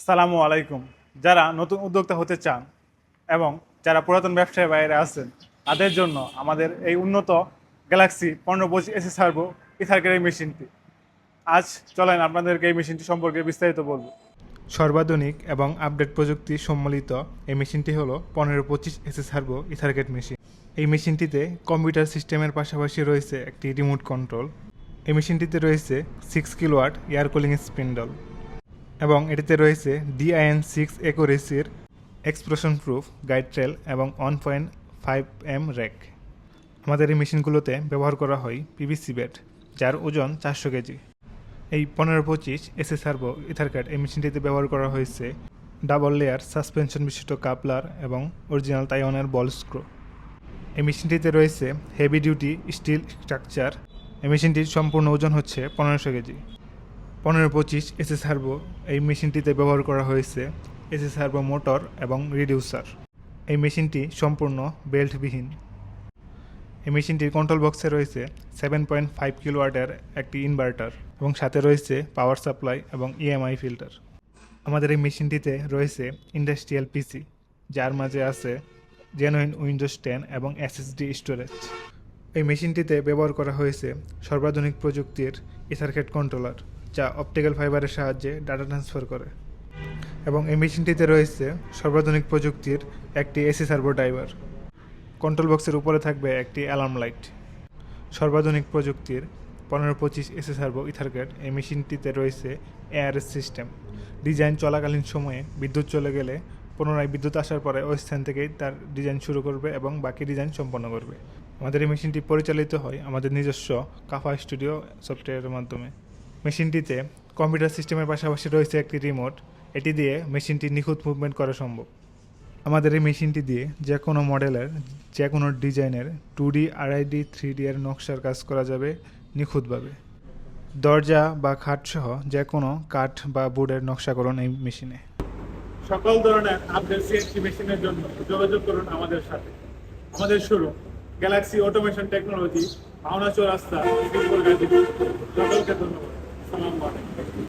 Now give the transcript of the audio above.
আসসালামু আলাইকুম। যারা নতুন উদ্যোক্তা হতে চান এবং যারা পুরাতন ব্যবসায়ের বাইরে আছেন তাদের জন্য আমাদের এই উন্নত গ্যালাক্সি 1525 এসি সার্ভো ইথারকের এই মেশিনটি। আজ চলেন আপনাদেরকে এই মেশিনটি সম্পর্কে বিস্তারিত বলব। সর্বাধুনিক এবং আপডেট প্রযুক্তি সম্মিলিত এই মেশিনটি হলো 1525 এসি সার্ভো ইথারকেট মেশিন। এই মেশিনটিতে কম্পিউটার সিস্টেমের পাশাপাশি রয়েছে একটি রিমোট কন্ট্রোল। এই মেশিনটিতে রয়েছে 6 কিলোওয়াট এয়ার কুলিং স্পিন্ডল এবং এটিতে রয়েছে DIN6 অ্যাকুরেসির এক্সপ্লোশন প্রুফ গাইড ট্রেল এবং 1.5 র্যাক। আমাদের এই মেশিনগুলোতে ব্যবহার করা হয় PVC বেড, যার ওজন 400 কেজি। এই 1525 এসি সার্ভো ইথারকেট এই মেশিনটিতে ব্যবহার করা হয়েছে ডাবল লেয়ার সাসপেনশন বিশিষ্ট কাপলার এবং অরিজিনাল তাইওয়ানের বল স্ক্রু। এই মেশিনটিতে রয়েছে হেভি ডিউটি স্টিল স্ট্রাকচার। এই মেশিনটির সম্পূর্ণ ওজন হচ্ছে 1500 কেজি। 1525 এসি সার্ভো এই মেশিনটিতে ব্যবহার করা হয়েছে এসি সার্ভো মোটর এবং রিডিউসার। এই মেশিনটি সম্পূর্ণ বেল্টবিহীন। এই মেশিনটির কন্ট্রোল বক্সে রয়েছে 7.5 কিলোওয়াটের একটি ইনভার্টার এবং সাথে রয়েছে পাওয়ার সাপ্লাই এবং EMI ফিল্টার। আমাদের এই মেশিনটিতে রয়েছে ইন্ডাস্ট্রিয়াল পিসি, যার মাঝে আছে জেনুইন উইন্ডোজ 10 এবং SSD স্টোরেজ। এই মেশিনটিতে ব্যবহার করা হয়েছে সর্বাধুনিক প্রযুক্তির ইথারকেট কন্ট্রোলার, যা অপটিক্যাল ফাইবারের সাহায্যে ডাটা ট্রান্সফার করে, এবং এই মেশিনটিতে রয়েছে সর্বাধুনিক প্রযুক্তির একটি এসি সার্ভো ড্রাইভার। কন্ট্রোল বক্সের উপরে থাকবে একটি অ্যালার্ম লাইট। সর্বাধুনিক প্রযুক্তির 1525 এসি সার্ভো ইথারকেট এই মেশিনটিতে রয়েছে ARS সিস্টেম। ডিজাইন চলাকালীন সময়ে বিদ্যুৎ চলে গেলে পুনরায় বিদ্যুৎ আসার পরে ওই স্থান থেকেই তার ডিজাইন শুরু করবে এবং বাকি ডিজাইন সম্পন্ন করবে। আমাদের এই মেশিনটি পরিচালিত হয় আমাদের নিজস্ব কাফা স্টুডিও সফটওয়্যারের মাধ্যমে। মেশিনটিতে কম্পিউটার সিস্টেমের পাশাপাশি রয়েছে একটি রিমোট। এটি দিয়ে মেশিনটি নিখুঁত মুভমেন্ট করা সম্ভব। আমাদের এই মেশিনটি দিয়ে যে কোনো মডেলের যে কোনো ডিজাইনের 2D RID 3D এর নকশার কাজ করা যাবে নিখুঁতভাবে। দরজা বা খাট সহ যে কোনো কাঠ বা বোর্ডের নকশাকরণ এই মেশিনে। সকল ধরনের আপডেট CNC মেশিনের জন্য যোগাযোগ করুন আমাদের সাথে। আমাদের শুরু গ্যালাক্সি অটোমেশন টেকনোলজি, ভাওনা চৌরাস্তা, সকলকে ধন্যবাদ। আসসালামু আলাইকুম।